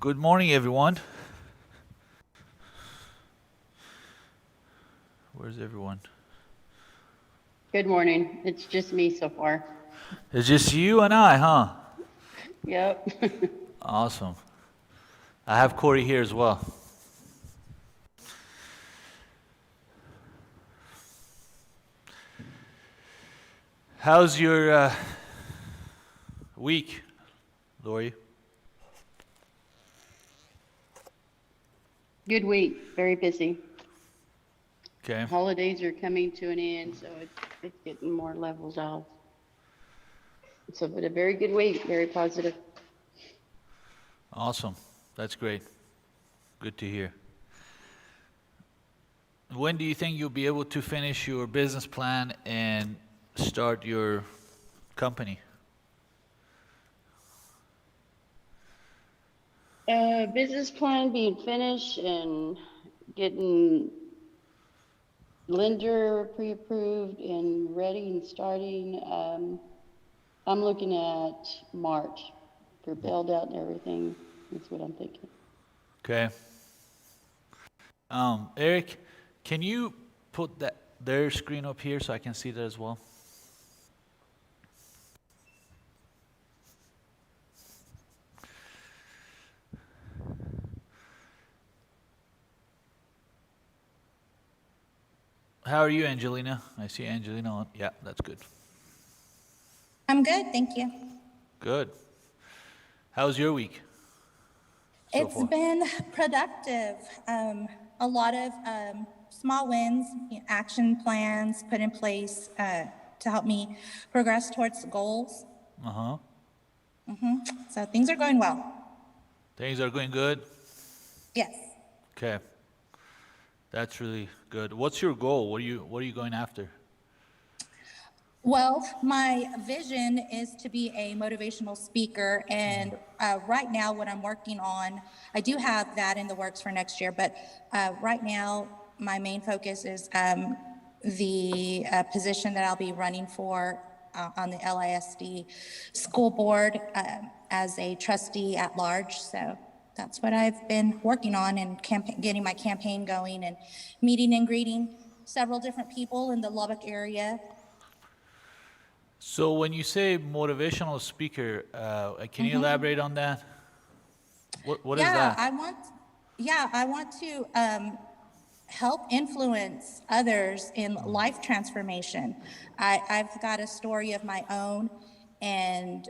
Good morning, everyone. Where's everyone? Good morning. It's just me so far. It's just you and I, huh? Yep. Awesome. I have Corey here as well. How's your week, Lori? Good week. Very busy. Okay. Holidays are coming to an end, so it's getting more levels off. So, but a very good week. Very positive. Awesome. That's great. Good to hear. When do you think you'll be able to finish your business plan and start your company? Business plan being finished and getting lender pre-approved and ready and starting. I'm looking at March for build out and everything. That's what I'm thinking. Okay. Eric, can you put their screen up here so I can see that as well? How are you, Angelina? I see Angelina on. Yeah, that's good. I'm good, thank you. Good. How's your week so It's far? been productive. A lot of small wins, action plans put in place to help me progress towards goals. Uh-huh. So things are going well. Things are going good? Yes. Okay. That's really good. What's your goal? What are you going after? Well, my vision is to be a motivational speaker, and right now, what I'm working on, I do have that in the works for next year, but right now, my main focus is the position that I'll be running for on the LISD school board as a trustee at large. So that's what I've been working on and getting my campaign going and meeting and greeting several different people in the Lubbock area. So when you say motivational speaker, can you elaborate on that? What is Yeah, that? I want to help influence others in life transformation. I've got a story of my own, and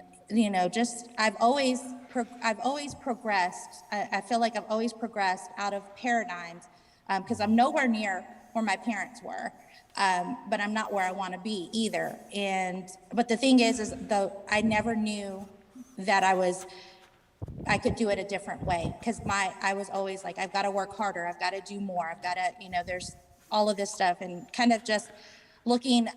just I've always progressed. I feel like I've always progressed out of paradigms because I'm nowhere near where my parents were. But I'm not where I want to be either. But the thing is though I never knew that I could do it a different way because I was always like, I've got to work harder, I've got to do more, I've got to, there's all of this stuff, and kind of just looking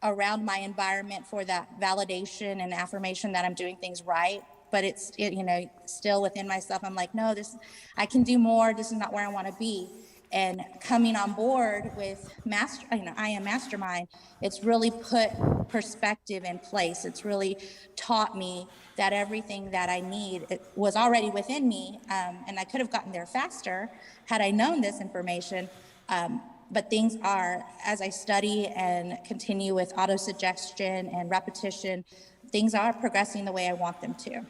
around my environment for that validation and affirmation that I'm doing things right. But still within myself, I'm like, no, I can do more. This is not where I want to be. And coming on board with I Am Mastermind, it's really put perspective in place. It's really taught me that everything that I need, it was already within me, and I could have gotten there faster had I known this information. But things are, as I study and continue with autosuggestion and repetition, things are progressing the way I want them to.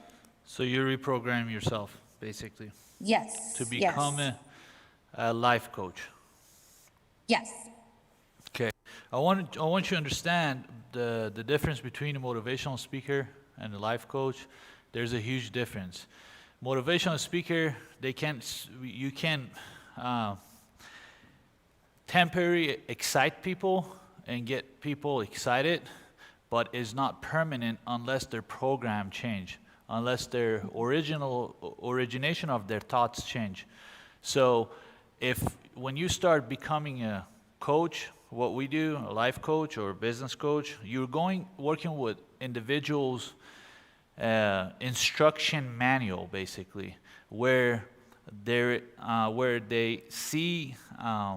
So you reprogram yourself, basically, Yes, to become yes, a life coach. yes. Okay. I want you to understand the difference between a motivational speaker and a life coach. There's a huge difference. Motivational speaker, you can temporarily excite people and get people excited, but is not permanent unless their program change, unless their origination of their thoughts change. So when you start becoming a coach, what we do, a life coach or a business coach, you're working with individuals' instruction manual, basically, where they see,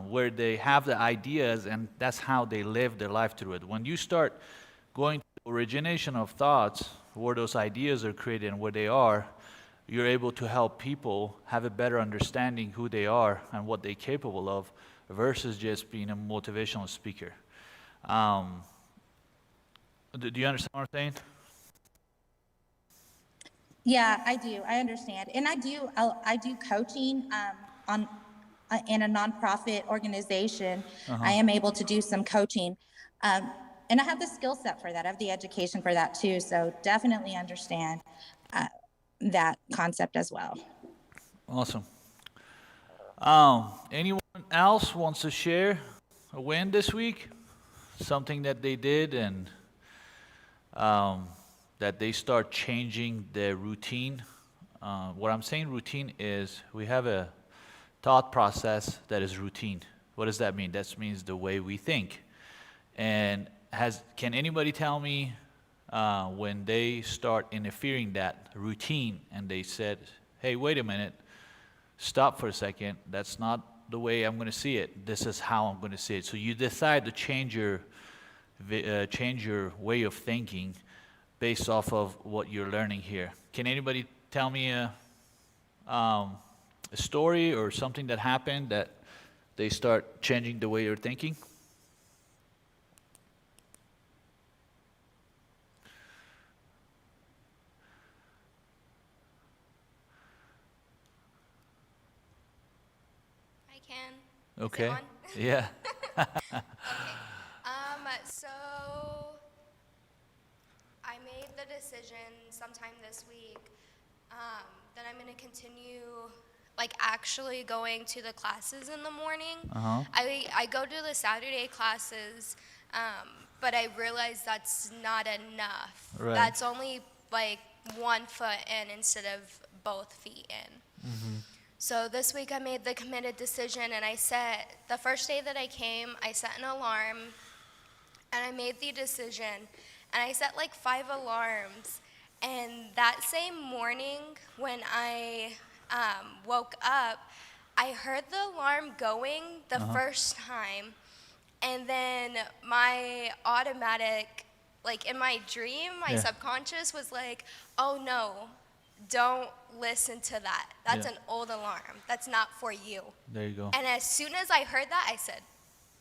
where they have the ideas, and that's how they live their life through it. When you start going to origination of thoughts, where those ideas are created and where they are, you're able to help people have a better understanding who they are and what they're capable of versus just being a motivational speaker. Do you understand what I'm saying? Yeah, I do. I understand, and I do coaching on in a nonprofit organization. I am able to do some coaching, and I have the skill set for that. I have the education for that too. So definitely understand that concept as well. Awesome. Anyone else wants to share a win this week? Something that they did and that they start changing their routine. What I'm saying routine is we have a thought process that is routine. What does that mean? That means the way we think. And can anybody tell me when they start interfering that routine and they said, hey, wait a minute, stop for a second, that's not the way I'm going to see it. This is how I'm going to see it. So you decide to change your way of thinking based off of what you're learning here. Can anybody tell me a story or something that happened that they start changing the way you're thinking? I can. Okay. Is it on? Yeah. Okay. So I made the decision sometime this week that I'm going to continue, like, actually going to the classes in the morning. Uh-huh. I go to the Saturday classes, but I realize that's not enough. Right. That's only like 1 foot in instead of both feet in. So this week I made the committed decision, and the first day that I came, I set an alarm, and I made the decision, and I set like 5 alarms, and that same morning when I woke up, I heard the alarm going the first time, and then my automatic, like in my dream, my Yeah. subconscious was like, oh no, don't listen to that. That's Yeah. an old alarm. That's not for you. There you go. And as soon as I heard that, I said,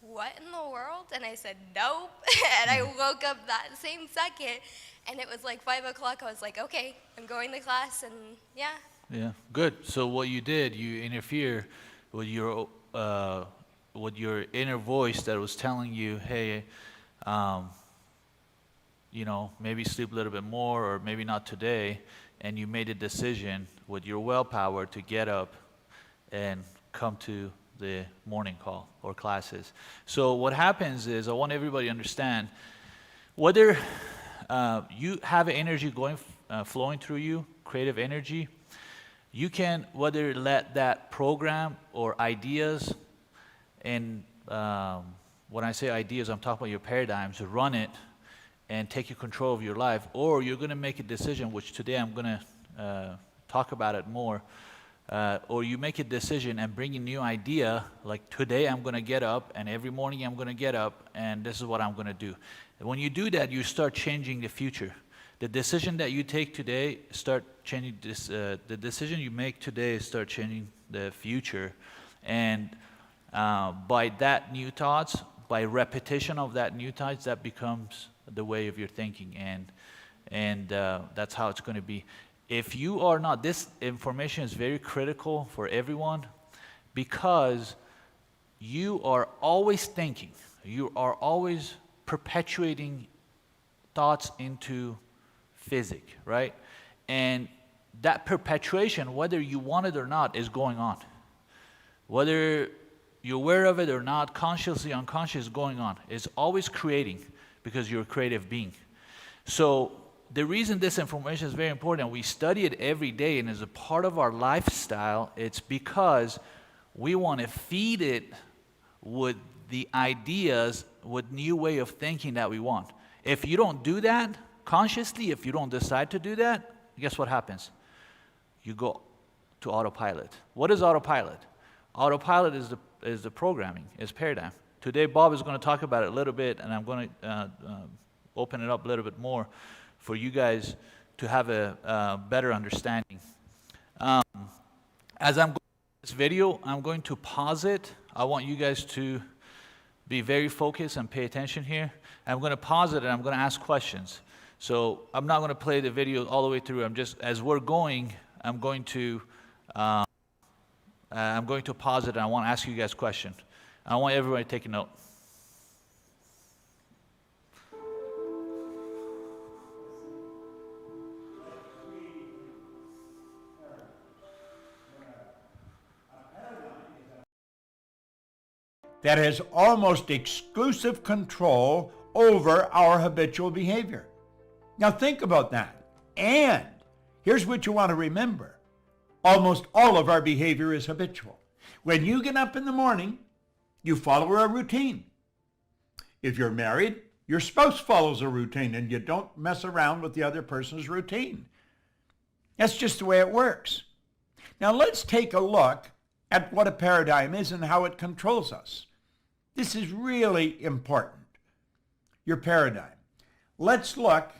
what in the world? And I said, nope. And I woke up that same second, and it was like 5 o'clock. I was like, okay, I'm going to class, and yeah. Yeah, good. So what you did, you interfere with your inner voice that was telling you, hey, maybe sleep a little bit more, or maybe not today, and you made a decision with your willpower to get up and come to the morning call or classes. So what happens is, I want everybody to understand, whether you have energy flowing through you, creative energy, you can whether let that program or ideas, and when I say ideas, I'm talking about your paradigms, run it and take control of your life, or you're going to make a decision, which today I'm going to talk about it more, or you make a decision and bring a new idea, like today I'm going to get up, and every morning I'm going to get up, and this is what I'm going to do. And when you do that, you start changing the future. The decision that you take today start changing this. The decision you make today start changing the future, and by that new thoughts, by repetition of that new thoughts, that becomes the way of your thinking, and that's how it's going to be. If you are not, this information is very critical for everyone, because you are always thinking, you are always perpetuating thoughts into physics, right? And that perpetuation, whether you want it or not, is going on. Whether you're aware of it or not, consciously, unconsciously, is going on. It's always creating, because you're a creative being. So the reason this information is very important, we study it every day and is a part of our lifestyle, it's because we want to feed it with the ideas, with new way of thinking that we want. If you don't do that consciously, if you don't decide to do that, guess what happens? You go to autopilot. What is autopilot? Autopilot is the programming, is paradigm. Today, Bob is going to talk about it a little bit, and I'm going to open it up a little bit more for you guys to have a better understanding. As I'm going through this video, I'm going to pause it. I want you guys to be very focused and pay attention here. I'm going to pause it and I'm going to ask questions. So I'm not going to play the video all the way through. I'm just, as we're going, I'm going to pause it and I want to ask you guys questions. I want everybody to take a note. That has almost exclusive control over our habitual behavior. Now think about that. And here's what you want to remember. Almost all of our behavior is habitual. When you get up in the morning, you follow a routine. If you're married, your spouse follows a routine and you don't mess around with the other person's routine. That's just the way it works. Now let's take a look at what a paradigm is and how it controls us. This is really important. Your paradigm. Let's look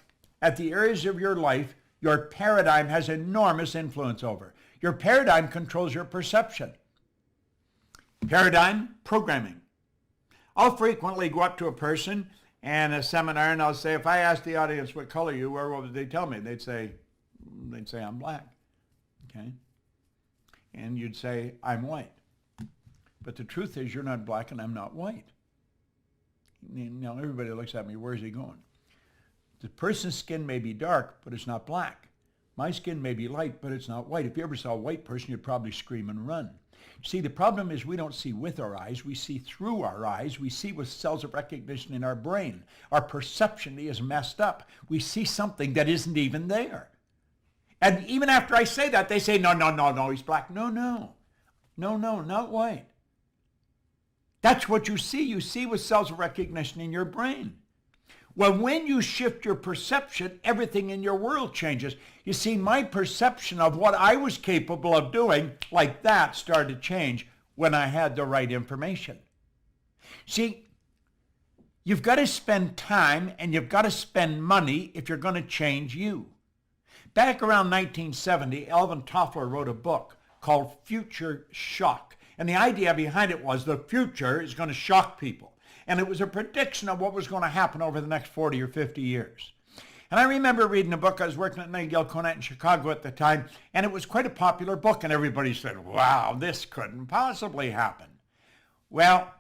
at the areas of your life your paradigm has enormous influence over. Your paradigm controls your perception. Paradigm programming. I'll frequently go up to a person in a seminar and I'll say, if I ask the audience what color you were, what would they tell me? They'd say I'm black. Okay? And you'd say, I'm white. But the truth is, you're not black and I'm not white. Now, everybody looks at me, where's he going? The person's skin may be dark, but it's not black. My skin may be light, but it's not white. If you ever saw a white person, you'd probably scream and run. See, the problem is we don't see with our eyes, we see through our eyes, we see with cells of recognition in our brain. Our perception is messed up. We see something that isn't even there. And even after I say that, they say, no, he's black. No, not white. That's what you see. You see with cells of recognition in your brain. Well, when you shift your perception, everything in your world changes. You see, my perception of what I was capable of doing like that started to change when I had the right information. See, you've got to spend time and you've got to spend money if you're going to change you. Back around 1970, Alvin Toffler wrote a book called Future Shock. And the idea behind it was the future is going to shock people. And it was a prediction of what was going to happen over the next 40 or 50 years. And I remember reading a book. I was working at Nagel Conant in Chicago at the time, and it was quite a popular book, and everybody said, wow, this couldn't possibly happen. Well,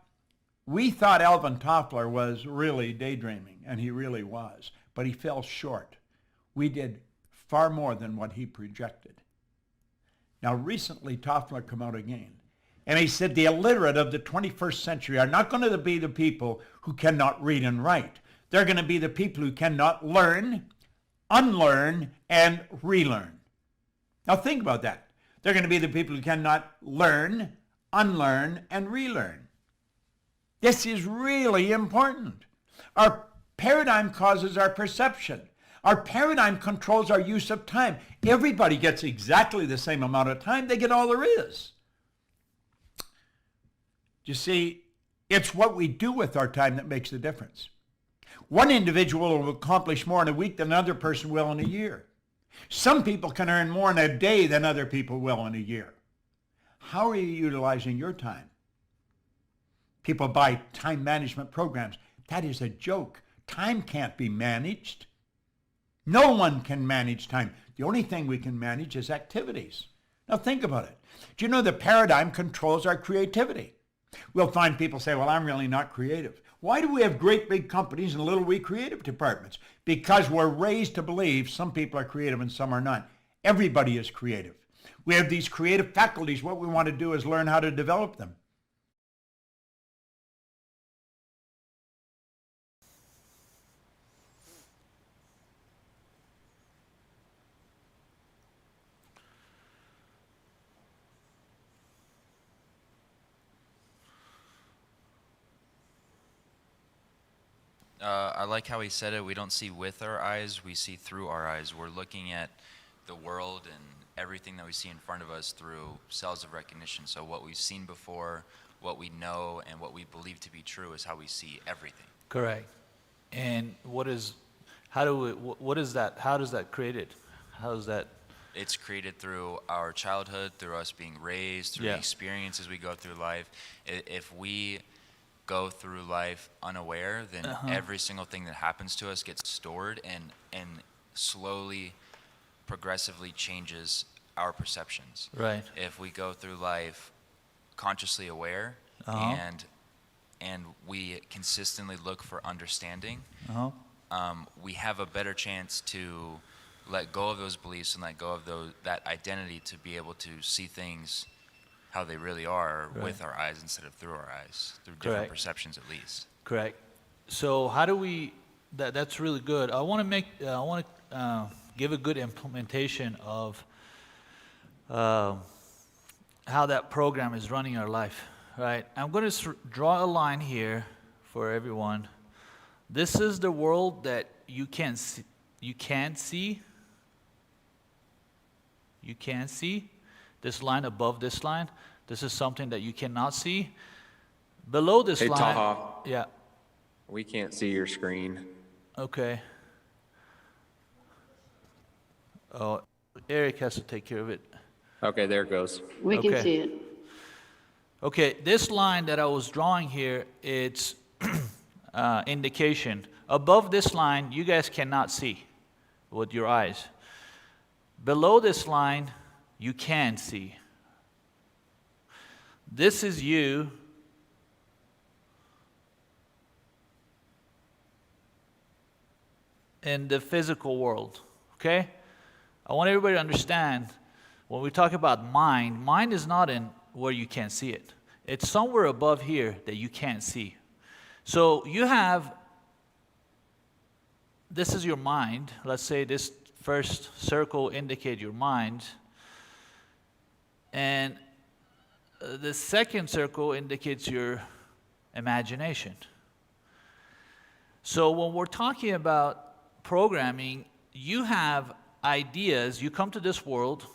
we thought Alvin Toffler was really daydreaming, and he really was, but he fell short. We did far more than what he projected. Now, recently, Toffler came out again. And he said the illiterate of the 21st century are not going to be the people who cannot read and write. They're going to be the people who cannot learn, unlearn, and relearn. Now think about that. They're going to be the people who cannot learn, unlearn, and relearn. This is really important. Our paradigm causes our perception. Our paradigm controls our use of time. Everybody gets exactly the same amount of time. They get all there is. You see, it's what we do with our time that makes the difference. One individual will accomplish more in a week than another person will in a year. Some people can earn more in a day than other people will in a year. How are you utilizing your time? People buy time management programs. That is a joke. Time can't be managed. No one can manage time. The only thing we can manage is activities. Now think about it. Do you know the paradigm controls our creativity? We'll find people say, well, I'm really not creative. Why do we have great big companies and little wee creative departments? Because we're raised to believe some people are creative and some are not. Everybody is creative. We have these creative faculties. What we want to do is learn how to develop them. I like how he said it. We don't see with our eyes, we see through our eyes. We're looking at the world and everything that we see in front of us through cells of recognition. So what we've seen before, what we know, and what we believe to be true is how we see everything. Correct. And how does that create it? How does that? It's created through our childhood, through us being raised, through Yeah. the experiences we go through life. If we go through life unaware, then every single thing that happens to us gets stored and slowly, progressively changes our perceptions. Right. If we go through life consciously aware and we consistently look for understanding, we have a better chance to let go of those beliefs and let go of that identity to be able to see things how they really are with our eyes instead of through our eyes, through different Correct. perceptions at least. Correct. So how do we? That's really good. I want to give a good implementation of how that program is running our life. Right. I'm going to draw a line here for everyone. This is the world that you can't see. You can't see. You can't see. This line above this line. This is something that you cannot see. Below this Hey, line. Taha, Yeah. we can't see your screen. Okay. Oh, Eric has to take care of it. Okay, there it goes. We can Okay. see it. Okay, this line that I was drawing here, it's indication. Above this line, you guys cannot see with your eyes. Below this line, you can see. This is you. In the physical world, okay? I want everybody to understand when we talk about mind is not in where you can't see it. It's somewhere above here that you can't see. So you have, this is your mind. Let's say this first circle indicates your mind. And the second circle indicates your imagination. So when we're talking about programming, you have ideas. You come to this world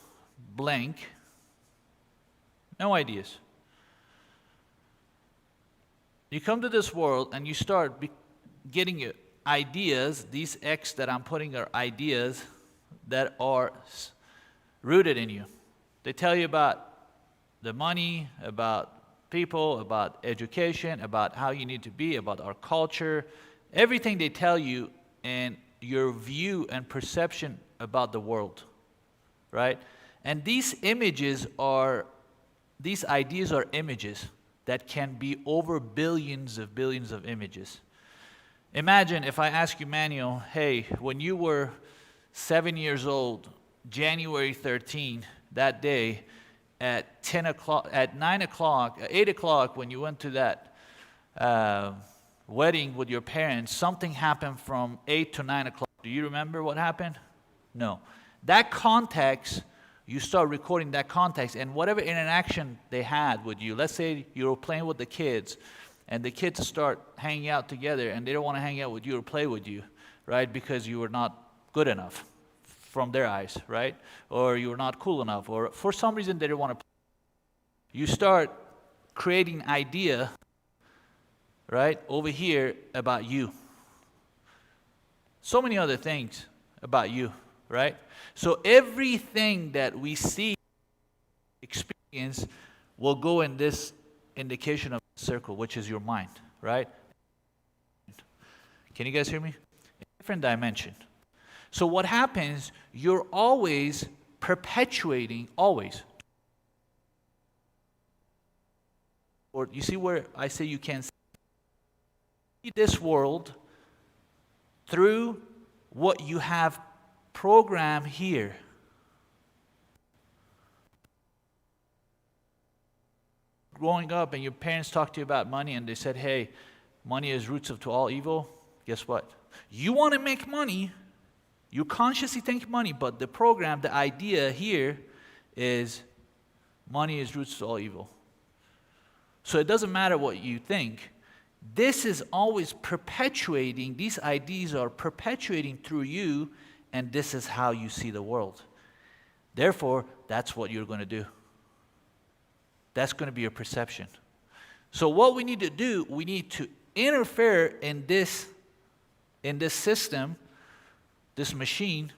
blank, no ideas. You come to this world and you start getting your ideas. These X that I'm putting are ideas that are rooted in you. They tell you about the money, about people, about education, about how you need to be, about our culture. Everything they tell you and your view and perception about the world, right? And these ideas are images that can be over billions of images. Imagine if I ask you, Manuel, hey, when you were 7 years old, January 13, that day, at 10 o'clock, at 9 o'clock, 8 o'clock, when you went to that wedding with your parents, something happened from 8 to 9 o'clock. Do you remember what happened? No. That context, you start recording that context, and whatever interaction they had with you, let's say you were playing with the kids, and the kids start hanging out together, and they don't want to hang out with you or play with you, right, because you were not good enough from their eyes, right, or you were not cool enough, or for some reason they didn't want to play. You start creating idea, right, over here about you. So many other things about you, right? So everything that we see, experience, will go in this indication of circle, which is your mind, right? Can you guys hear me? A different dimension. So what happens, you're always perpetuating, always. Or you see where I say you can see this world through what you have programmed here. Growing up and your parents talked to you about money and they said, hey, money is roots to all evil. Guess what? You want to make money. You consciously think money, but the program, the idea here is money is roots to all evil. So it doesn't matter what you think. This is always perpetuating, these ideas are perpetuating through you, and this is how you see the world. Therefore, that's what you're going to do. That's going to be your perception. So what we need to do, we need to interfere in this system, this machine,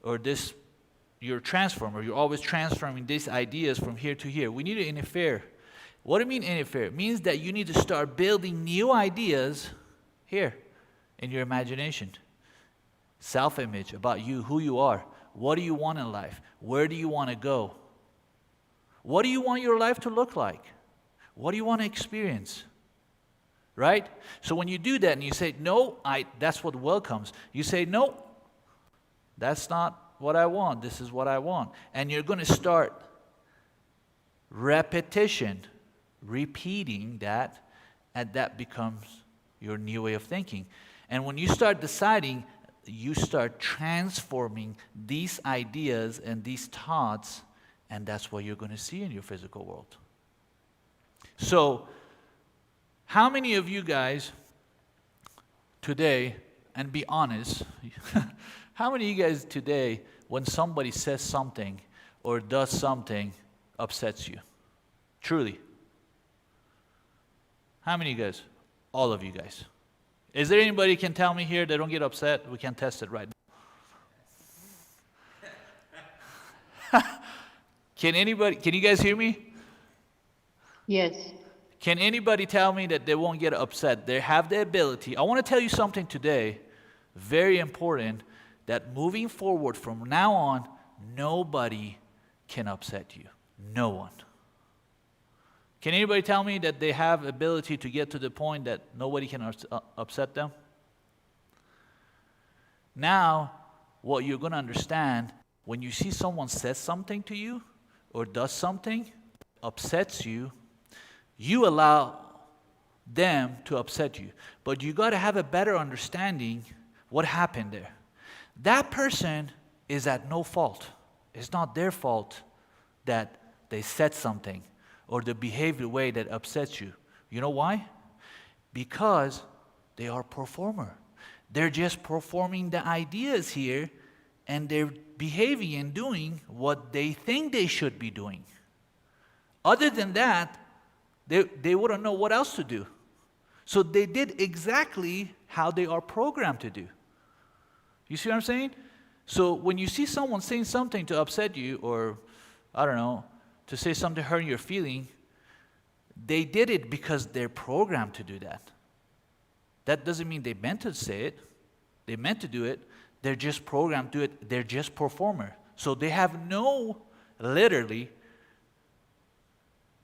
or this you're a transformer. You're always transforming these ideas from here to here. We need to interfere. What do you mean interfere? It means that you need to start building new ideas here in your imagination. Self-image about you, who you are. What do you want in life? Where do you want to go? What do you want your life to look like? What do you want to experience? Right? So when you do that and you say, no, that's what welcomes. You say, no, that's not what I want. This is what I want. And you're going to start repeating that, and that becomes your new way of thinking. And when you start deciding, you start transforming these ideas and these thoughts, and that's what you're going to see in your physical world. So, how many of you guys today, and be honest, how many of you guys today, when somebody says something or does something, upsets you? Truly. How many of you guys? All of you guys. Is there anybody can tell me here that don't get upset? We can test it right now. Can you guys hear me? Yes. Can anybody tell me that they won't get upset? They have the ability. I want to tell you something today, very important, that moving forward from now on, nobody can upset you. No one. Can anybody tell me that they have ability to get to the point that nobody can upset them? Now, what you're going to understand, when you see someone says something to you or does something, upsets you, you allow them to upset you. But you got to have a better understanding what happened there. That person is at no fault. It's not their fault that they said something or the behavior way that upsets you. You know why? Because they are a performer. They're just performing the ideas here, and they're behaving and doing what they think they should be doing. Other than that, they wouldn't know what else to do. So they did exactly how they are programmed to do. You see what I'm saying? So when you see someone saying something to upset you, or, I don't know, to say something to hurt your feeling, they did it because they're programmed to do that. That doesn't mean they meant to say it. They meant to do it. They're just programmed to do it. They're just performer. So they have literally,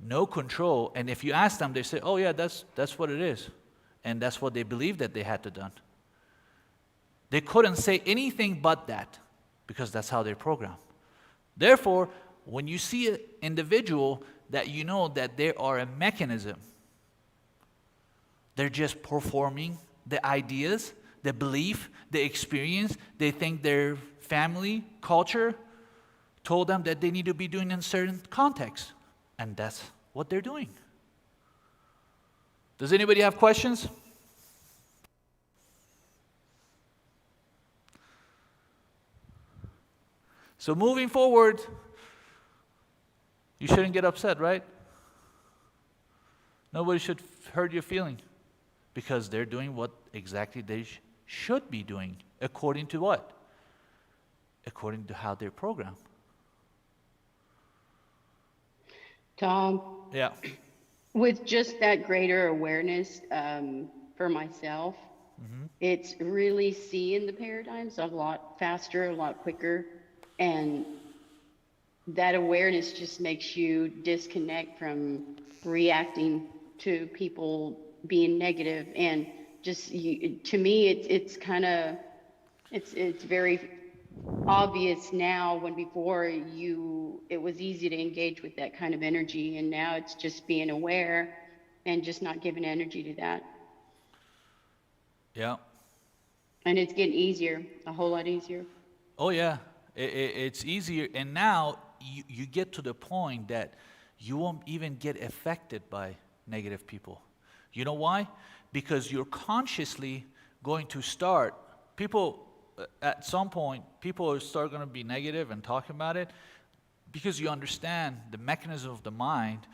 no control. And if you ask them, they say, oh yeah, that's what it is. And that's what they believe that they had to done. They couldn't say anything but that, because that's how they're programmed. Therefore, when you see an individual that you know that they are a mechanism, they're just performing the ideas, the belief, the experience, they think their family, culture told them that they need to be doing in certain contexts. And that's what they're doing. Does anybody have questions? So moving forward, you shouldn't get upset, right? Nobody should hurt your feeling, because they're doing what exactly they should be doing. According to what? According to how they're programmed. Tom, Yeah. with just that greater awareness for myself, it's really seeing the paradigms a lot faster, a lot quicker. And that awareness just makes you disconnect from reacting to people being negative. And just to me, it's kind of, it's very obvious now, when before it was easy to engage with that kind of energy, and now it's just being aware and just not giving energy to that. Yeah. And it's getting easier, a whole lot easier. Oh yeah. It's easier, and now you get to the point that you won't even get affected by negative people. You know why? Because you're consciously going to start, at some point, people are start going to be negative and talking about it, because you understand the mechanism of the mind.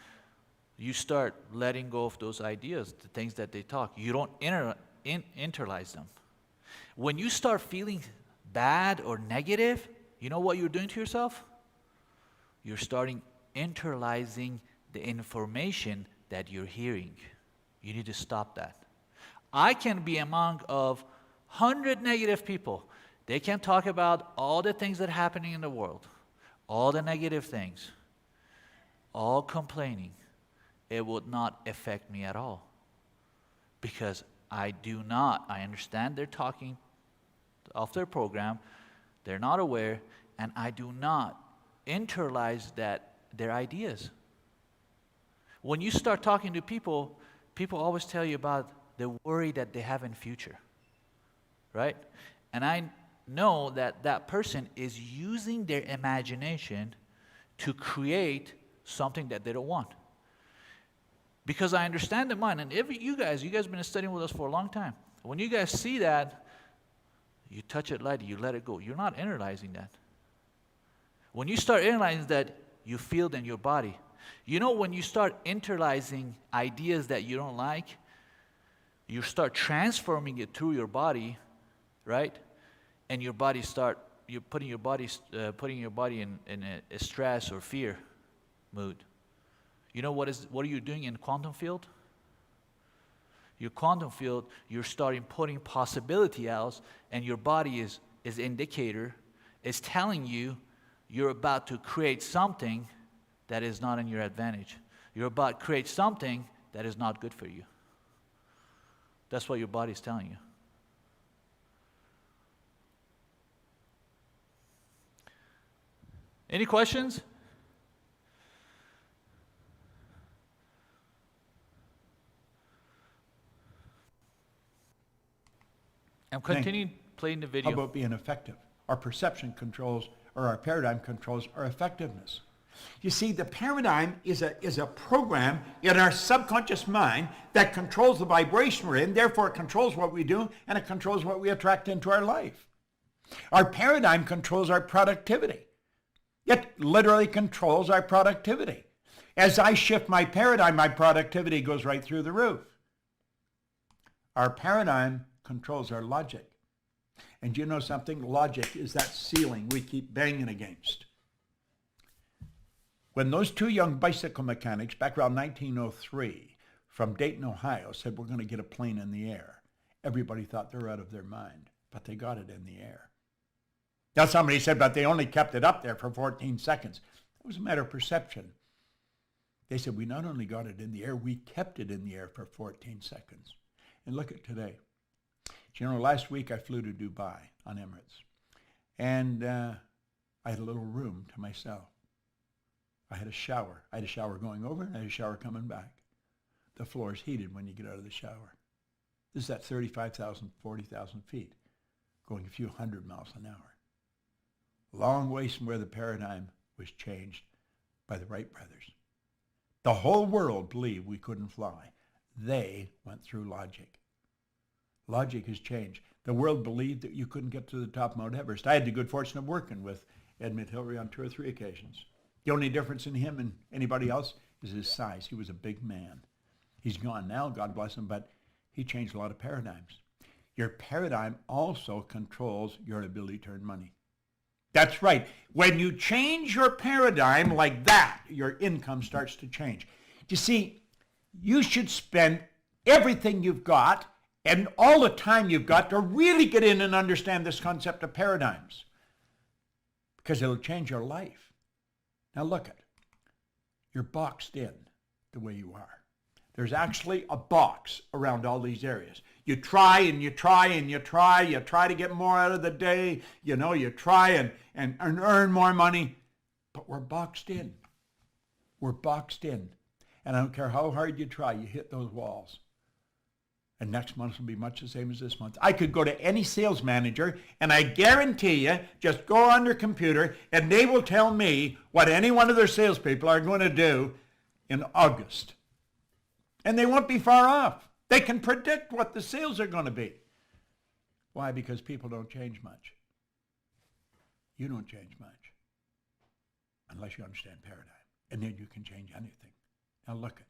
You start letting go of those ideas, the things that they talk. You don't internalize them. When you start feeling bad or negative, You know what you're doing to yourself? You're starting internalizing the information that you're hearing. You need to stop that. I can be among of 100 negative people. They can talk about all the things that are happening in the world, all the negative things, all complaining. It would not affect me at all. Because I understand they're talking off their program, they're not aware, and I do not internalize their ideas. When you start talking to people, people always tell you about the worry that they have in future, right? And I know that that person is using their imagination to create something that they don't want. Because I understand the mind, and you guys have been studying with us for a long time. When you guys see that, you touch it lightly, you let it go. You're not internalizing that. When you start internalizing that, you feel it in your body. You know, when you start internalizing ideas that you don't like, you start transforming it through your body, right? And you're putting your body in a stress or fear mood. You know what are you doing in quantum field? Your quantum field, you're starting putting possibility out, and your body is indicator, is telling you you're about to create something that is not in your advantage. You're about to create something that is not good for you. That's what your body is telling you. Any questions? I'm continuing playing the video. How about being effective? Our perception controls, or our paradigm controls our effectiveness. You see, the paradigm is a program in our subconscious mind that controls the vibration we're in, therefore it controls what we do, and it controls what we attract into our life. Our paradigm controls our productivity. It literally controls our productivity. As I shift my paradigm, my productivity goes right through the roof. Our paradigm controls our logic. And you know something? Logic is that ceiling we keep banging against. When those two young bicycle mechanics back around 1903 from Dayton, Ohio said we're going to get a plane in the air, everybody thought they were out of their mind, but they got it in the air. Now somebody said, but they only kept it up there for 14 seconds. It was a matter of perception. They said, we not only got it in the air, we kept it in the air for 14 seconds. And look at today. You know, last week I flew to Dubai on Emirates, and I had a little room to myself. I had a shower. I had a shower going over, and I had a shower coming back. The floor is heated when you get out of the shower. This is at 35,000, 40,000 feet, going a few hundred miles an hour. Long ways from where the paradigm was changed by the Wright brothers. The whole world believed we couldn't fly. They went through logic. Logic has changed. The world believed that you couldn't get to the top of Mount Everest. I had the good fortune of working with Edmund Hillary on 2 or 3 occasions. The only difference in him and anybody else is his size. He was a big man. He's gone now, God bless him, but he changed a lot of paradigms. Your paradigm also controls your ability to earn money. That's right. When you change your paradigm like that, your income starts to change. You see, you should spend everything you've got and all the time you've got to really get in and understand this concept of paradigms, because it'll change your life. Now look at, you're boxed in the way you are. There's actually a box around all these areas. You try and you try and you try to get more out of the day, you try and earn more money, but we're boxed in. We're boxed in. And I don't care how hard you try, you hit those walls. And next month will be much the same as this month. I could go to any sales manager, and I guarantee you, just go on their computer, and they will tell me what any one of their salespeople are going to do in August. And they won't be far off. They can predict what the sales are going to be. Why? Because people don't change much. You don't change much unless you understand paradigm. And then you can change anything. Now look at.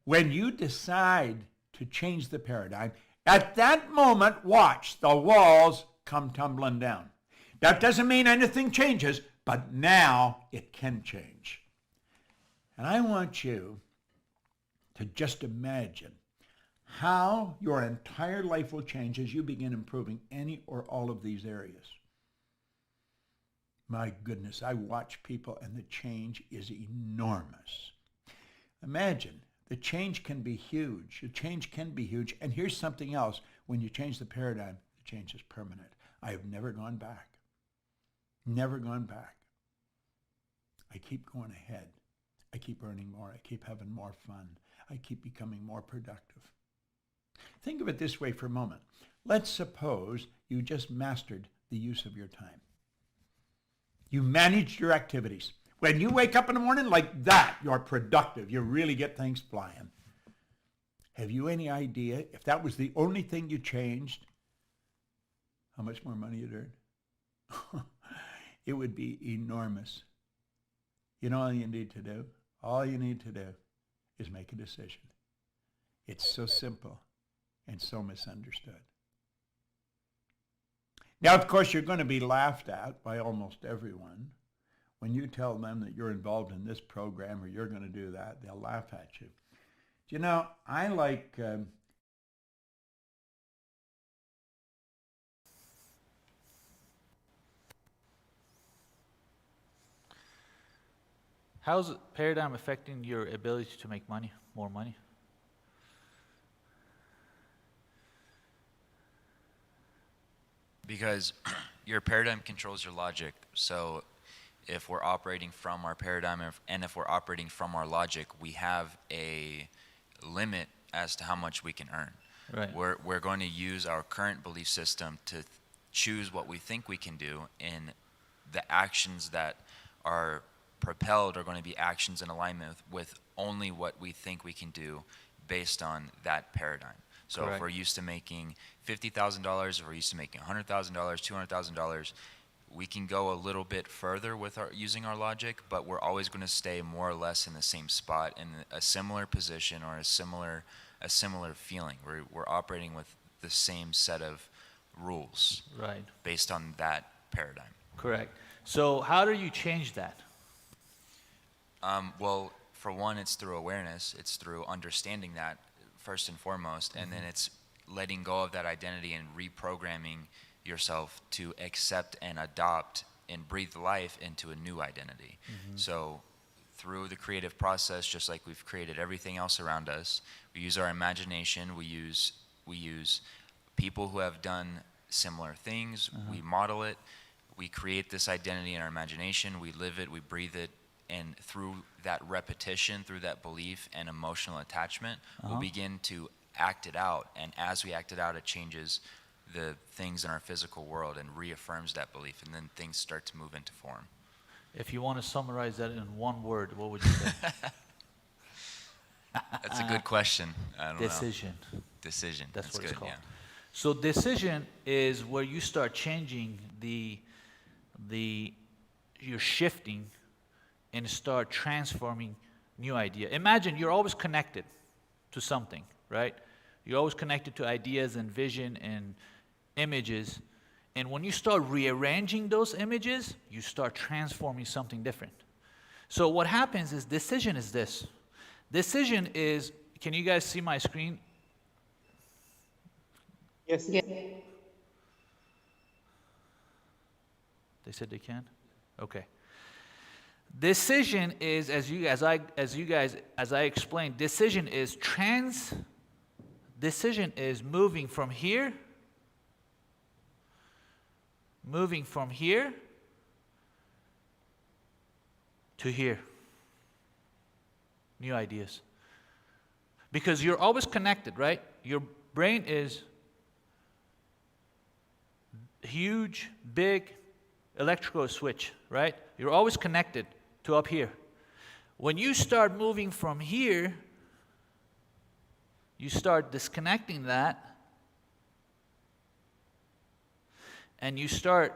When you decide to change the paradigm, at that moment, watch the walls come tumbling down. That doesn't mean anything changes, but now it can change. And I want you to just imagine how your entire life will change as you begin improving any or all of these areas. My goodness, I watch people and the change is enormous. Imagine, the change can be huge. The change can be huge. And here's something else. When you change the paradigm, the change is permanent. I have never gone back. Never gone back. I keep going ahead. I keep earning more. I keep having more fun. I keep becoming more productive. Think of it this way for a moment. Let's suppose you just mastered the use of your time. You managed your activities. When you wake up in the morning like that, you're productive. You really get things flying. Have you any idea if that was the only thing you changed, how much more money you'd earn? It would be enormous. You know all you need to do? All you need to do is make a decision. It's so simple and so misunderstood. Now, of course, you're going to be laughed at by almost everyone. When you tell them that you're involved in this program or you're going to do that, they'll laugh at you. You know, I like... How's paradigm affecting your ability to make money, more money? Because your paradigm controls your logic. So if we're operating from our paradigm and if we're operating from our logic, we have a limit as to how much we can earn. Right. We're going to use our current belief system to choose what we think we can do, and the actions that are propelled are going to be actions in alignment with only what we think we can do based on that paradigm. So Correct. if we're used to making $50,000, if we're used to making $100,000, $200,000, we can go a little bit further with using our logic, but we're always going to stay more or less in the same spot, in a similar position or a similar feeling. We're operating with the same set of rules, Right. based on that paradigm. Correct. So how do you change that? Well, for one, it's through awareness. It's through understanding that first and foremost, and then it's letting go of that identity and reprogramming yourself to accept and adopt and breathe life into a new identity. So through the creative process, just like we've created everything else around us, we use our imagination, we use people who have done similar things, we model it, we create this identity in our imagination, we live it, we breathe it, and through that repetition, through that belief and emotional attachment, we'll begin to act it out. And as we act it out, it changes the things in our physical world and reaffirms that belief, and then things start to move into form. If you want to summarize that in one word, what would you say? That's a good question. I don't know. Decision. Decision. That's what good, it's called. yeah. So decision is where you start changing you're shifting and start transforming new idea. Imagine you're always connected to something, right? You're always connected to ideas and vision and images. And when you start rearranging those images, you start transforming something different. So what happens is decision is this. Decision is, can you guys see my screen? Yes. Yeah. They said they can? Okay. Decision is, as I explained, decision is moving from here to here. New ideas. Because you're always connected, right? Your brain is huge, big electrical switch, right? You're always connected to up here. When you start moving from here, you start disconnecting that, and you start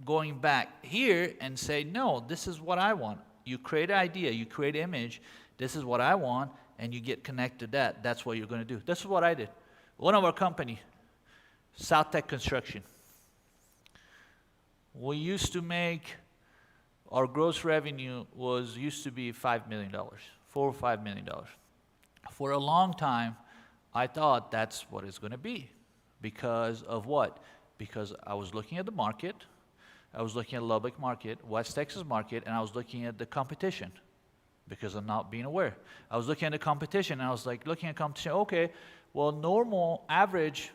going back here and say, no, this is what I want. You create an idea, you create an image, this is what I want, and you get connected to that. That's what you're going to do. This is what I did. One of our company, South Tech Construction. We used to make, our gross revenue used to be $5 million, $4 or $5 million. For a long time, I thought that's what it's going to be. Because of what? Because I was looking at the market, I was looking at Lubbock market, West Texas market, and I was looking at the competition because I'm not being aware. I was looking at the competition, and I was like looking at competition, okay, well, normal, average,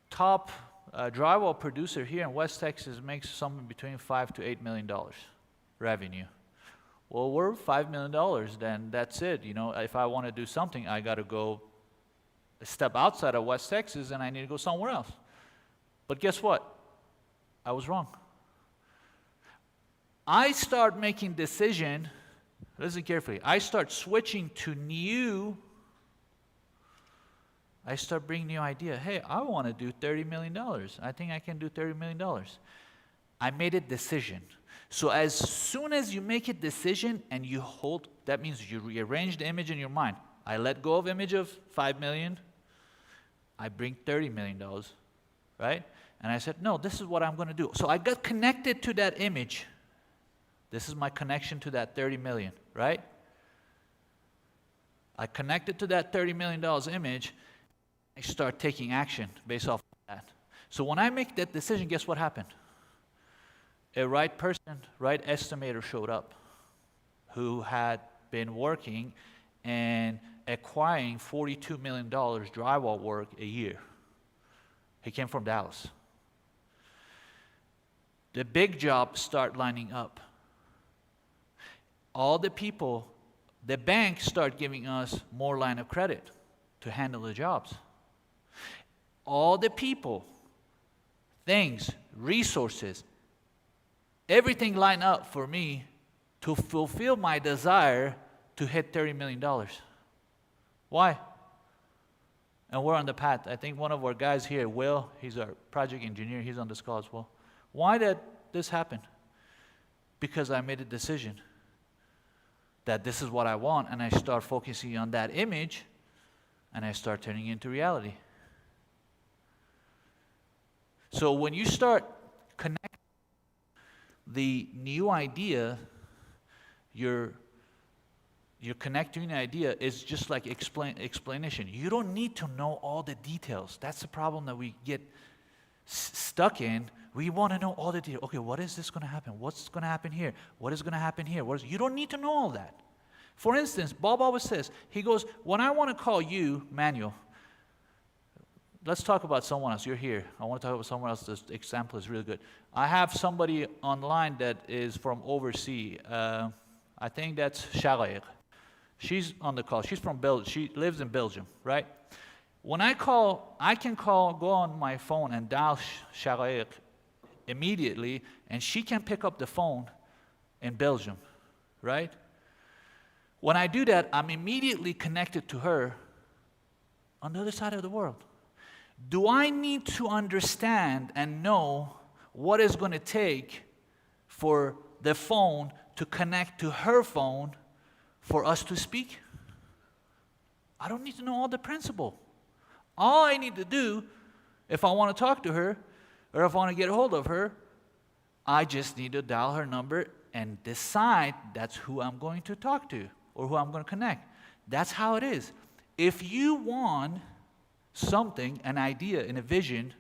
top drywall producer here in West Texas makes something between $5 to $8 million revenue. Well, we're $5 million, then that's it. You know, if I want to do something, I got to go a step outside of West Texas, and I need to go somewhere else. But guess what? I was wrong. I start making decision, listen carefully, I start switching to new, I start bringing new idea. Hey, I want to do $30 million. I think I can do $30 million. I made a decision. So as soon as you make a decision and you hold, that means you rearrange the image in your mind. I let go of image of 5 million. I bring $30 million, right? And I said, no, this is what I'm going to do. So I got connected to that image. This is my connection to that 30 million, right? I connected to that $30 million image. I start taking action based off of that. So when I make that decision, guess what happened? A right person, right estimator showed up who had been working and acquiring $42 million drywall work a year. He came from Dallas. The big jobs start lining up. All the people, the banks start giving us more line of credit to handle the jobs. All the people, things, resources, everything line up for me to fulfill my desire to hit $30 million. Why? And we're on the path. I think one of our guys here, Will, he's our project engineer, he's on this call as well. Why did this happen? Because I made a decision that this is what I want, and I start focusing on that image, and I start turning it into reality. So when you start connecting the new idea, you're connecting the idea is just like explanation. You don't need to know all the details. That's the problem that we get stuck in. We want to know all the details. Okay, what is this going to happen? What's going to happen here? What is going to happen here? You don't need to know all that. For instance, Bob always says, he goes, when I want to call you, Manuel, let's talk about someone else. You're here. I want to talk about someone else. This example is really good. I have somebody online that is from overseas. I think that's Sharair. She's on the call. She's from Belgium. She lives in Belgium, right? When I call, I can go on my phone and dial Sharair immediately, and she can pick up the phone in Belgium, right? When I do that, I'm immediately connected to her on the other side of the world. Do I need to understand and know what it's going to take for the phone to connect to her phone for us to speak? I don't need to know all the principle. All I need to do, if I want to talk to her, or if I want to get a hold of her, I just need to dial her number and decide that's who I'm going to talk to or who I'm going to connect. That's how it is. If you want something, an idea, and a vision,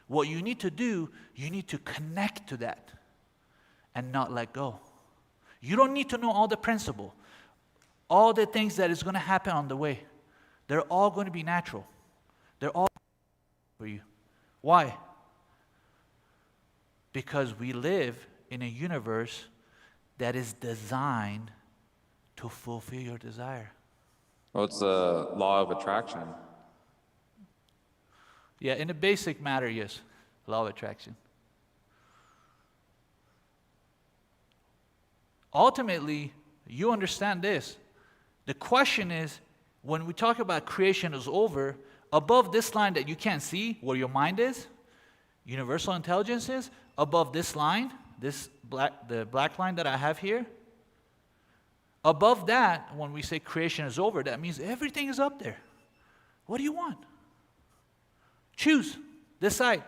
what you need to do, you need to connect to that and not let go. You don't need to know all the principle, all the things that is going to happen on the way. They're all going to be natural. They're all for you. Why? Because we live in a universe that is designed to fulfill your desire. Well, it's the law of attraction. Yeah, in a basic matter, yes. Law of attraction. Ultimately, you understand this. The question is, when we talk about creation is over, above this line that you can't see, where your mind is, universal intelligence is, above this line, the black line that I have here, above that, when we say creation is over, that means everything is up there. What do you want? Choose. Decide.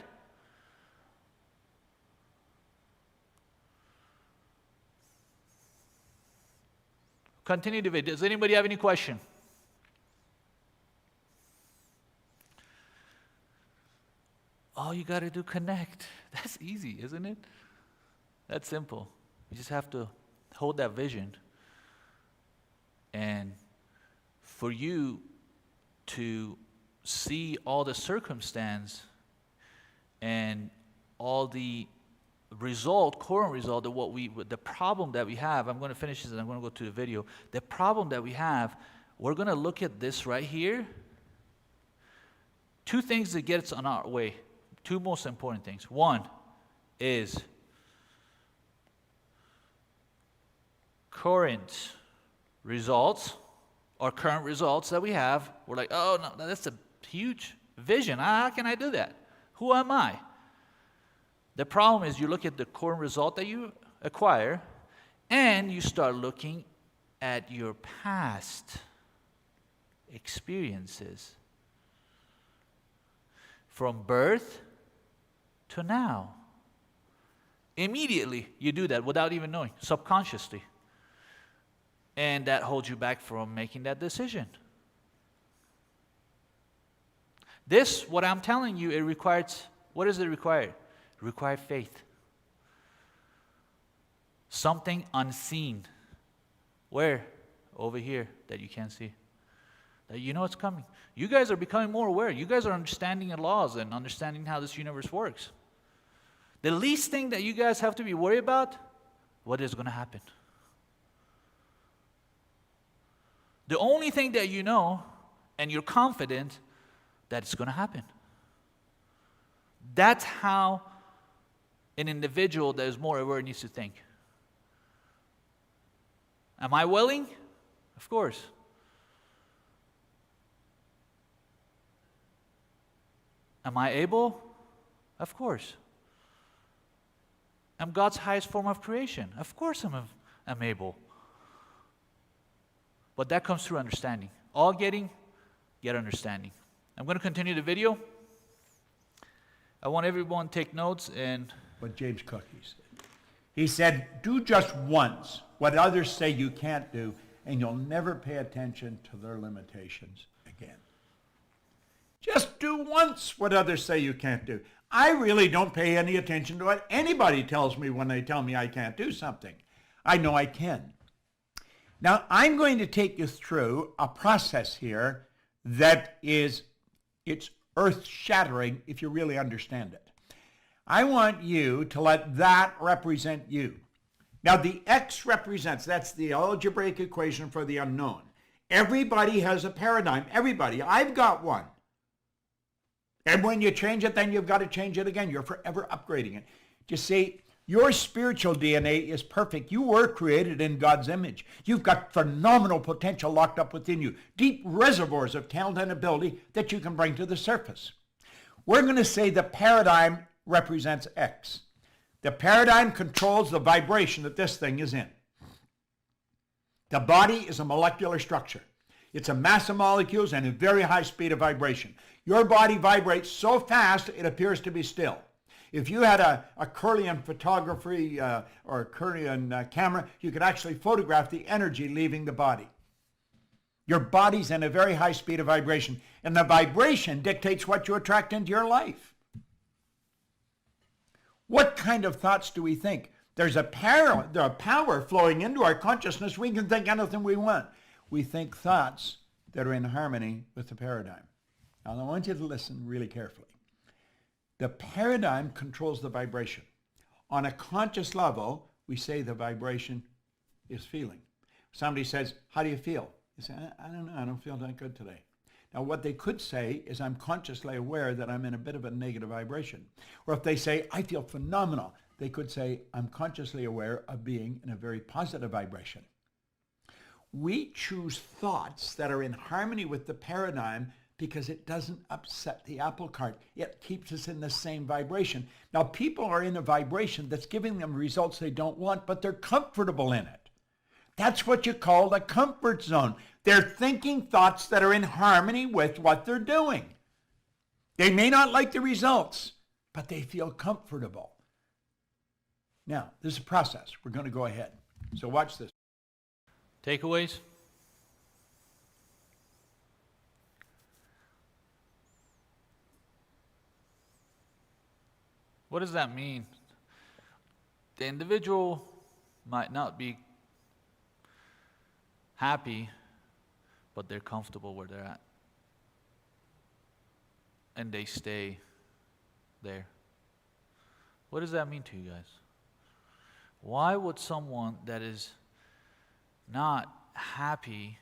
continue the video. Does anybody have any question? All you got to do, connect. That's easy, isn't it? That's simple. You just have to hold that vision. And for you to see all the circumstance and all the current result of the problem that we have. I'm going to finish this and I'm going to go to the video. The problem that we have, we're going to look at this right here. Two things that get us on our way. Two most important things. One is current results or current results that we have. We're like, oh, no, that's a huge vision. How can I do that? Who am I? The problem is you look at the current result that you acquire and you start looking at your past experiences from birth to now. Immediately you do that without even knowing, subconsciously. And that holds you back from making that decision. This, what I'm telling you, it requires, what does it require? It requires faith. Something unseen. Where? Over here, that you can't see. That you know it's coming. You guys are becoming more aware. You guys are understanding the laws and understanding how this universe works. The least thing that you guys have to be worried about, what is going to happen. The only thing that you know, and you're confident that it's going to happen. That's how an individual that is more aware needs to think. Am I willing? Of course. Am I able? Of course. I'm God's highest form of creation. Of course I'm able. But that comes through understanding. All getting, get understanding. I'm going to continue the video. I want everyone to take notes and... What James Cook said. He said, do just once what others say you can't do, and you'll never pay attention to their limitations again. Just do once what others say you can't do. I really don't pay any attention to what anybody tells me when they tell me I can't do something. I know I can. Now, I'm going to take you through a process here that it's earth-shattering if you really understand it. I want you to let that represent you. Now, the X represents, that's the algebraic equation for the unknown. Everybody has a paradigm. Everybody. I've got one. And when you change it, then you've got to change it again. You're forever upgrading it. You see, your spiritual DNA is perfect. You were created in God's image. You've got phenomenal potential locked up within you, deep reservoirs of talent and ability that you can bring to the surface. We're going to say the paradigm represents X. The paradigm controls the vibration that this thing is in. The body is a molecular structure. It's a mass of molecules and a very high speed of vibration. Your body vibrates so fast it appears to be still. If you had a Curlian photography or a Curlian camera, you could actually photograph the energy leaving the body. Your body's in a very high speed of vibration, and the vibration dictates what you attract into your life. What kind of thoughts do we think? There's a power flowing into our consciousness. We can think anything we want. We think thoughts that are in harmony with the paradigm. Now, I want you to listen really carefully. The paradigm controls the vibration. On a conscious level, we say the vibration is feeling. Somebody says, how do you feel? You say, I don't know, I don't feel that good today. Now, what they could say is, I'm consciously aware that I'm in a bit of a negative vibration. Or if they say, I feel phenomenal, they could say, I'm consciously aware of being in a very positive vibration. We choose thoughts that are in harmony with the paradigm because it doesn't upset the apple cart. It keeps us in the same vibration. Now, people are in a vibration that's giving them results they don't want, but they're comfortable in it. That's what you call the comfort zone. They're thinking thoughts that are in harmony with what they're doing. They may not like the results, but they feel comfortable. Now, this is a process. We're going to go ahead. So watch this. Takeaways? What does that mean? The individual might not be happy, but they're comfortable where they're at. And they stay there. What does that mean to you guys? Why would someone that is not happy,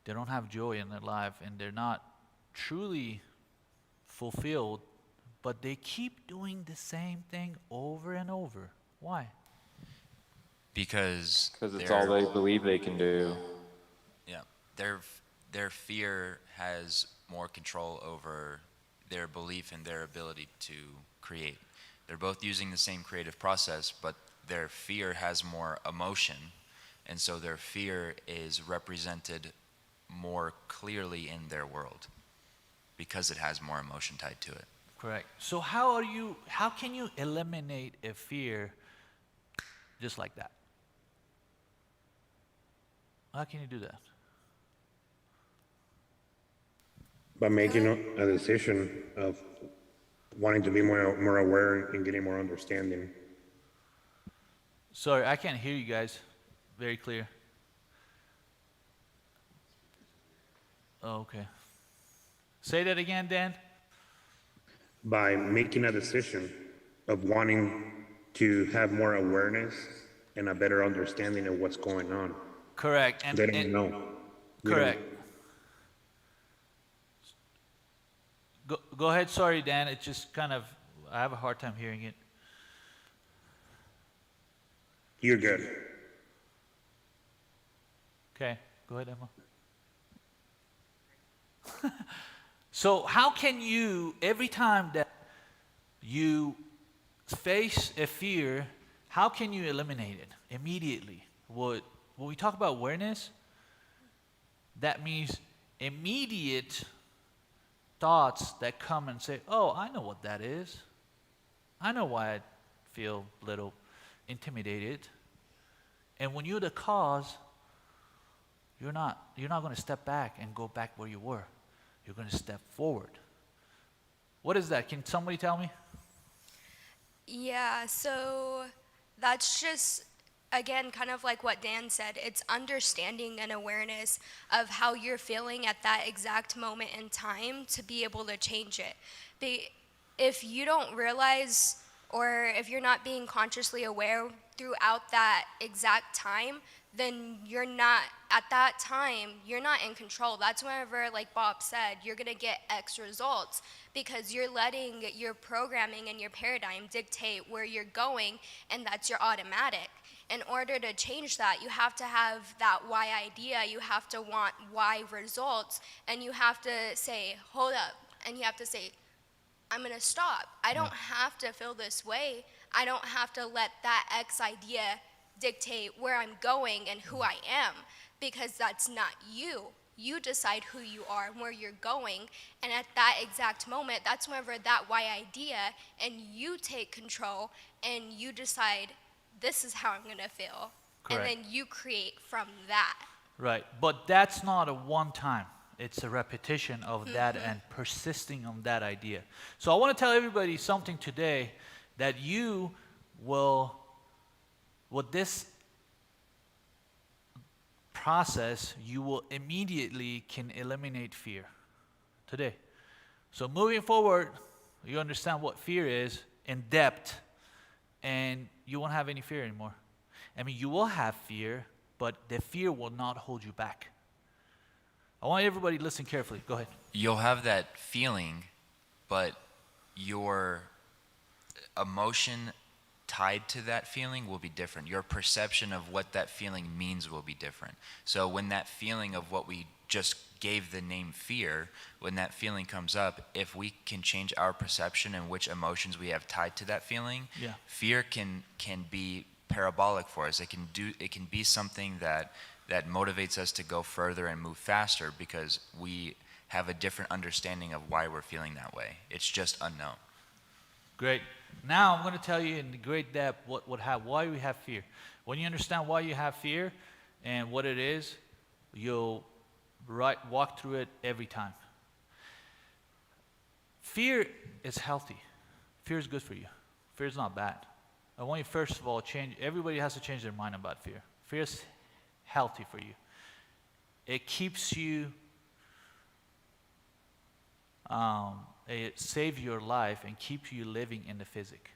they don't have joy in their life, and they're not truly fulfilled, but they keep doing the same thing over and over? Why? Because Because it's all they believe they can do. yeah, their fear has more control over their belief in their ability to create. They're both using the same creative process, but their fear has more emotion, and so their fear is represented more clearly in their world because it has more emotion tied to it. Correct. So how can you eliminate a fear just like that? How can you do that? By making a decision of wanting to be more aware and getting more understanding. Sorry, I can't hear you guys very clear. Oh, okay. Say that again, Dan. By making a decision of wanting to have more awareness and a better understanding of what's going on. Correct. They don't know. We don't- Correct. Go ahead. Sorry, Dan. It's just kind of, I have a hard time hearing it. You're good. Okay. Go ahead, Emma. So how can you, every time that you face a fear, how can you eliminate it immediately? When we talk about awareness, that means immediate thoughts that come and say, oh, I know what that is. I know why I feel a little intimidated. And when you're the cause, you're not going to step back and go back where you were. You're going to step forward. What is that? Can somebody tell me? Yeah, so that's just, again, kind of like what Dan said. It's understanding and awareness of how you're feeling at that exact moment in time to be able to change it. If you don't realize, or if you're not being consciously aware throughout that exact time, then you're not, at that time, you're not in control. That's whenever, like Bob said, you're gonna get X results because you're letting your programming and your paradigm dictate where you're going, and that's your automatic. In order to change that, you have to have that why idea, you have to want why results, and you have to say, hold up, and you have to say, I'm gonna stop. I don't have to feel this way. I don't have to let that X idea dictate where I'm going and who I am, because that's not you. You decide who you are and where you're going, and at that exact moment, that's whenever that why idea, and you take control and you decide, this is how I'm gonna feel. Correct. And then you create from that. Right. But that's not a one time. It's a repetition of that and persisting on that idea. So I want to tell everybody something today, that you will, with this process, you will immediately can eliminate fear today. So moving forward, you understand what fear is in depth, and you won't have any fear anymore. I mean, you will have fear, but the fear will not hold you back. I want everybody to listen carefully. Go ahead. You'll have that feeling, but your emotion tied to that feeling will be different. Your perception of what that feeling means will be different. So when that feeling of what we just gave the name fear, when that feeling comes up, if we can change our perception and which emotions we have tied to that feeling, Yeah. fear can be parabolic for us. It can be something that motivates us to go further and move faster because we have a different understanding of why we're feeling that way. It's just unknown. Great. Now I'm going to tell you in great depth why we have fear. When you understand why you have fear, And what it is, you'll walk through it every time. Fear is healthy. Fear is good for you. Fear is not bad. I want you first of all everybody has to change their mind about fear. Fear is healthy for you. It keeps you, it saves your life and keeps you living in the physic.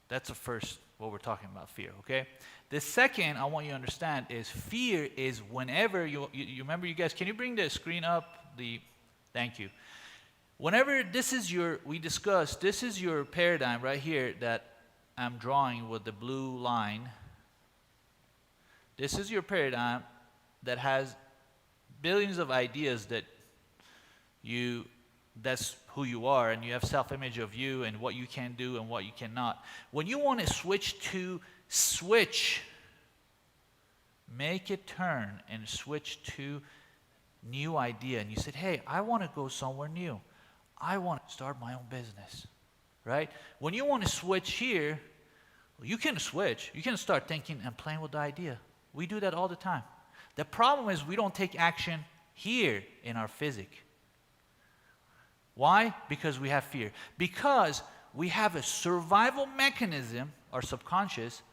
That's the first, what we're talking about, fear, okay? The second I want you to understand is fear is whenever you remember, you guys, can you bring the screen up? Thank you. Whenever we discussed, this is your paradigm right here that I'm drawing with the blue line. This is your paradigm that has billions of ideas that's who you are, and you have self-image of you and what you can do and what you cannot. When you want to switch, make it turn and switch to new idea. And you said, hey, I want to go somewhere new. I want to start my own business, right? When you want to switch here, you can switch. You can start thinking and playing with the idea. We do that all the time. The problem is we don't take action here in our physic. Why? Because we have fear. Because we have a survival mechanism, our subconscious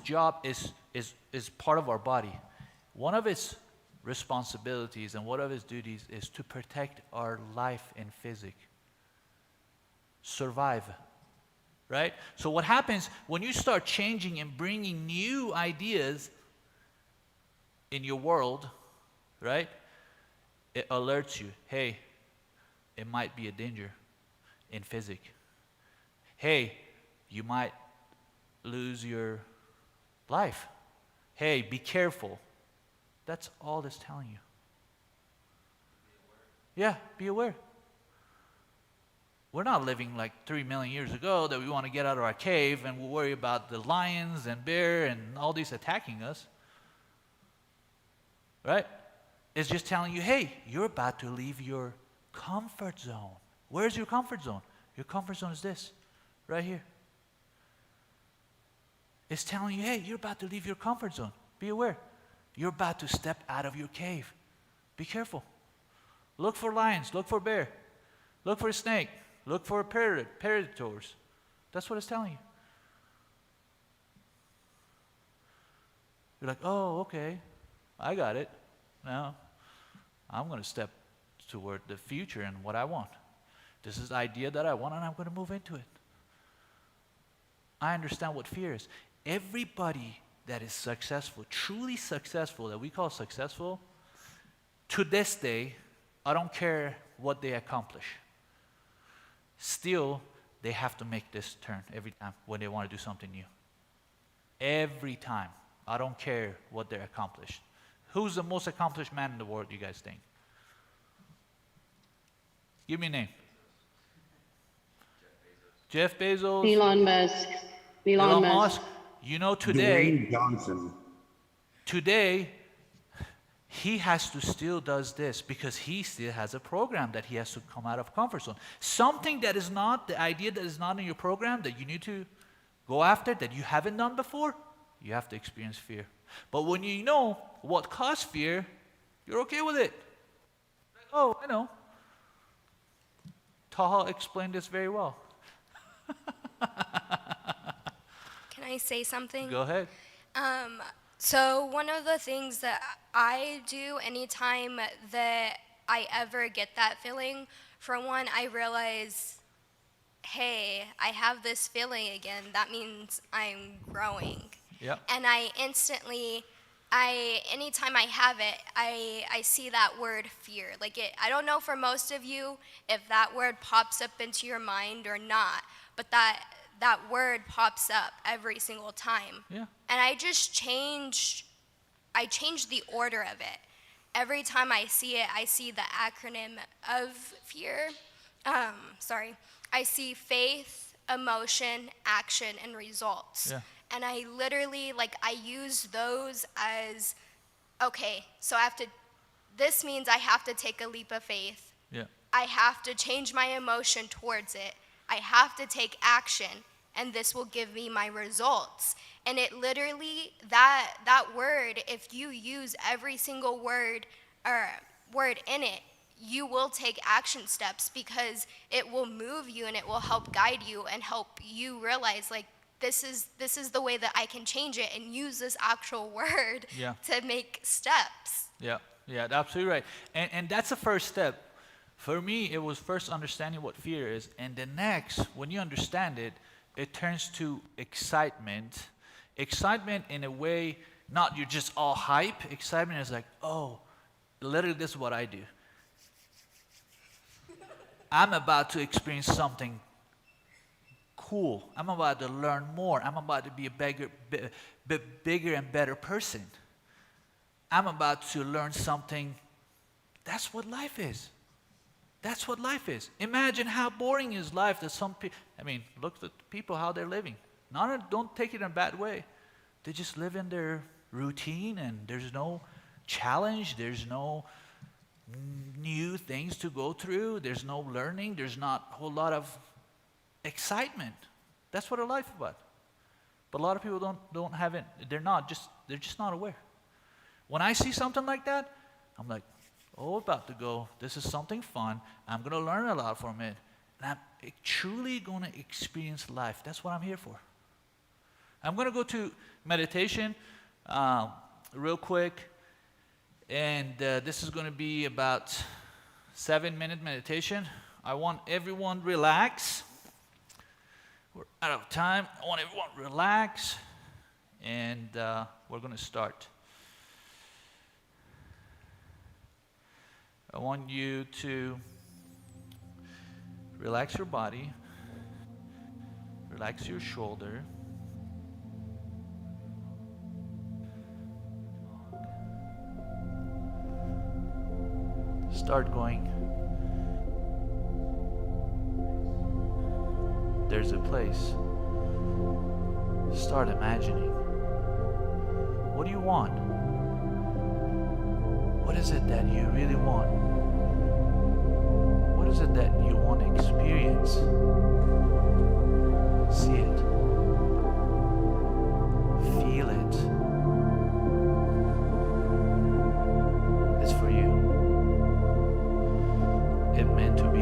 job is part of our body. One of its responsibilities and one of its duties is to protect our life in physic. Survive. Right? So what happens when you start changing and bringing new ideas in your world, right? It alerts you, hey, it might be a danger in physics. Hey, you might lose your life. Hey, be careful. That's all it's telling you. Yeah, be aware. We're not living like 3 million years ago that we want to get out of our cave and we'll worry about the lions and bear and all these attacking us. Right? It's just telling you, hey, you're about to leave your comfort zone. Where's your comfort zone? Your comfort zone is this, right here. It's telling you, hey, you're about to leave your comfort zone. Be aware. You're about to step out of your cave. Be careful. Look for lions. Look for bear. Look for a snake. Look for predators. That's what it's telling you. You're like, oh, okay. I got it. Now, I'm going to step toward the future and what I want. This is the idea that I want, and I'm going to move into it. I understand what fear is. Everybody that is successful, truly successful, that we call successful, to this day, I don't care what they accomplish. Still, they have to make this turn every time when they want to do something new. Every time. I don't care what they're accomplished. Who's the most accomplished man in the world, you guys think? Give me a name. Jeff Bezos. Elon Musk. Elon Musk. You know, Dwayne Johnson. Today, he has to still does this because he still has a program that he has to come out of comfort zone. Something that is not, the idea that is not in your program that you need to go after, that you haven't done before, you have to experience fear. But when you know what caused fear, you're okay with it. Oh, I know. Taha explained this very well. Can I say something? Go ahead. So one of the things that I do anytime that I ever get that feeling, for one, I realize, hey, I have this feeling again. That means I'm growing. Yep. And anytime I have it, I see that word fear. I don't know for most of you if that word pops up into your mind or not, but that word pops up every single time. Yeah. And I change the order of it. Every time I see it, I see the acronym of fear. I see faith, emotion, action, and results. Yeah. And I literally, I use those as, okay, so this means I have to take a leap of faith. Yeah. I have to change my emotion towards it. I have to take action. and this will give me my results. And it literally, that word, if you use every single word or word in it, you will take action steps, because it will move you and it will help guide you and help you realize, like, this is the way that I can change it, and use this actual word Yeah. to make steps. Yeah, yeah, absolutely right. And that's the first step. For me, it was first understanding what fear is, and the next, when you understand it, it turns to excitement. Excitement in a way, not you're just all hype. Excitement is like, oh, literally this is what I do. I'm about to experience something cool. I'm about to learn more. I'm about to be a bigger and better person. I'm about to learn something. That's what life is. That's what life is. Imagine how boring is life that some people, I mean, look at the people, how they're living. Don't take it in a bad way. They just live in their routine, and there's no challenge. There's no new things to go through. There's no learning. There's not a whole lot of excitement. That's what a life is about. But a lot of people don't have it. They're just not aware. When I see something like that, I'm like, oh, about to go. This is something fun. I'm going to learn a lot from it. And I'm truly going to experience life. That's what I'm here for. I'm going to go to meditation real quick. And this is going to be about 7-minute meditation. I want everyone relax. We're out of time. I want everyone relax. And we're going to start. I want you to relax your body, relax your shoulder. Start going. There's a place. Start imagining. What do you want? What is it that you really want? What is it that you want to experience? See it. Feel it. It's for you. It meant to be.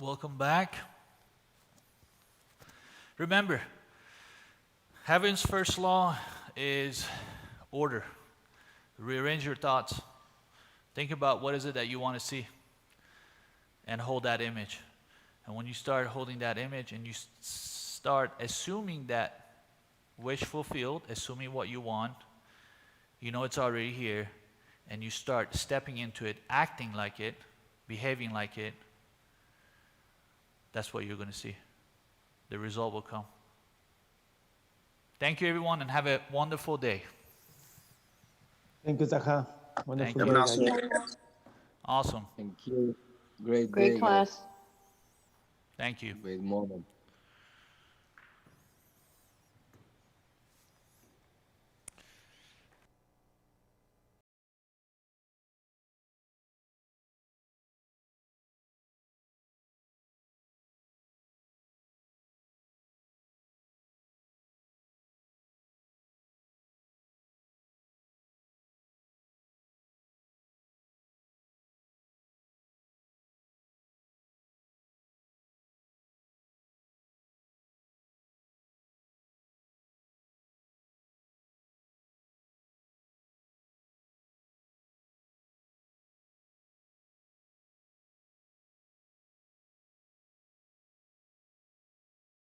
Welcome back. Remember, heaven's first law is order. Rearrange your thoughts. Think about what is it that you want to see and hold that image. And when you start holding that image and you start assuming that wish fulfilled, assuming what you want, you know it's already here, and you start stepping into it, acting like it, behaving like it, that's what you're going to see. The result will come. Thank you, everyone, and have a wonderful day. Thank you, Zaha. Wonderful Thank day, you. guys. Awesome. Thank you. Great Great day, class. guys. Thank you. Great moment.